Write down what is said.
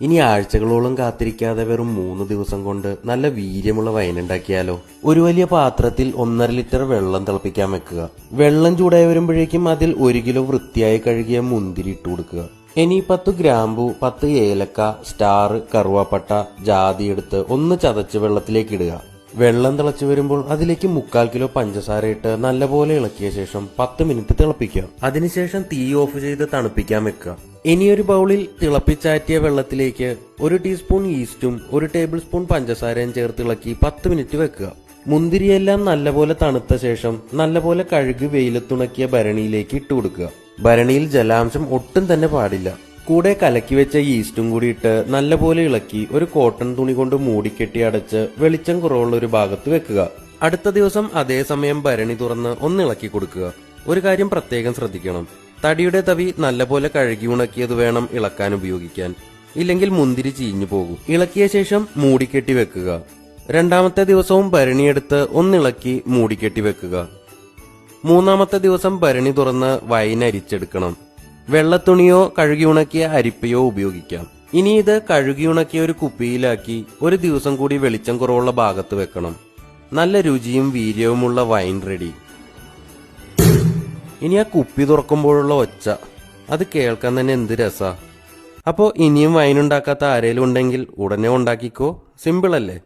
ഇനി ആഴ്ചകളോളം കാത്തിരിക്കാതെ വെറും 3 ദിവസം കൊണ്ട് നല്ല വീര്യമുള്ള വൈൻ ഉണ്ടാക്കിയാലോ? ഒരു വലിയ പാത്രത്തിൽ 1.5 ലിറ്റർ വെള്ളം തിളപ്പിക്കാൻ വെക്കുക. വെള്ളം ചൂടായി വരുമ്പോഴേക്കും അതിൽ 1 കിലോ വൃത്തിയായി കഴുകിയ മുന്തിരി ഇട്ട് കൊടുക്കുക. ഇനി 10 ഗ്രാമ്പു, 10 ഏലക്ക, സ്റ്റാർ, കറുവാപ്പട്ട, ജാതി എടുത്ത് ഒന്ന് ചതച്ച് വെള്ളത്തിലേക്ക് ഇടുക. വെള്ളം തിളച്ചു വരുമ്പോൾ അതിലേക്ക് 3/4 കിലോ പഞ്ചസാര ഇട്ട് നല്ലപോലെ ഇളക്കിയ ശേഷം 10 മിനിറ്റ് തിളപ്പിക്കുക. അതിനുശേഷം തീ ഓഫ് ചെയ്ത് തണുപ്പിക്കാൻ വെക്കുക. ഇനിയൊരു ബൗളിൽ തിളപ്പിച്ചാറ്റിയ വെള്ളത്തിലേക്ക് 1 ടീസ്പൂൺ ഈസ്റ്റും 1 ടേബിൾ സ്പൂൺ പഞ്ചസാരയും ചേർത്ത് ഇളക്കി 10 മിനിറ്റ് വെക്കുക. മുന്തിരിയെല്ലാം നല്ലപോലെ തണുത്ത ശേഷം നല്ലപോലെ കഴുകി വെയിലത്തുണക്കിയ ഭരണിയിലേക്ക് ഇട്ടു കൊടുക്കുക. ഭരണിയിൽ ജലാംശം ഒട്ടും തന്നെ പാടില്ല. കൂടെ കലക്കി വെച്ച ഈസ്റ്റും കൂടി ഇട്ട് നല്ലപോലെ ഇളക്കി ഒരു കോട്ടൺ തുണി കൊണ്ട് മൂടിക്കെട്ടി അടച്ച് വെളിച്ചം കുറവുള്ള ഒരു ഭാഗത്ത് വെക്കുക. അടുത്ത ദിവസം അതേസമയം ഭരണി തുറന്ന് ഒന്ന് ഇളക്കി കൊടുക്കുക. ഒരു കാര്യം പ്രത്യേകം ശ്രദ്ധിക്കണം, തടിയുടെ തവി നല്ലപോലെ കഴുകി ഉണക്കിയത് വേണം ഇളക്കാൻ ഉപയോഗിക്കാൻ, ഇല്ലെങ്കിൽ മുന്തിരി ചീഞ്ഞു പോകും. ഇളക്കിയ ശേഷം മൂടിക്കെട്ടി വെക്കുക. രണ്ടാമത്തെ ദിവസവും ഭരണിയെടുത്ത് ഒന്നിളക്കി മൂടിക്കെട്ടി വെക്കുക. മൂന്നാമത്തെ ദിവസം ഭരണി തുറന്ന് വൈൻ അരിച്ചെടുക്കണം. വെള്ളത്തുണിയോ കഴുകി ഉണക്കിയ അരിപ്പയോ ഉപയോഗിക്കാം. ഇനി ഇത് കഴുകി ഉണക്കിയ ഒരു കുപ്പിയിലാക്കി 1 ദിവസം കൂടി വെളിച്ചം കുറവുള്ള ഭാഗത്ത് വെക്കണം. നല്ല രുചിയും വീര്യവുമുള്ള വൈൻ റെഡി. ഇനി ആ കുപ്പി തുറക്കുമ്പോഴുള്ള ഒച്ച, അത് കേൾക്കാൻ തന്നെ എന്ത് രസാ. അപ്പോൾ ഇനിയും വൈൻ ഉണ്ടാക്കാത്ത ആരേലും ഉണ്ടെങ്കിൽ ഉടനെ ഉണ്ടാക്കിക്കോ. സിമ്പിൾ അല്ലേ?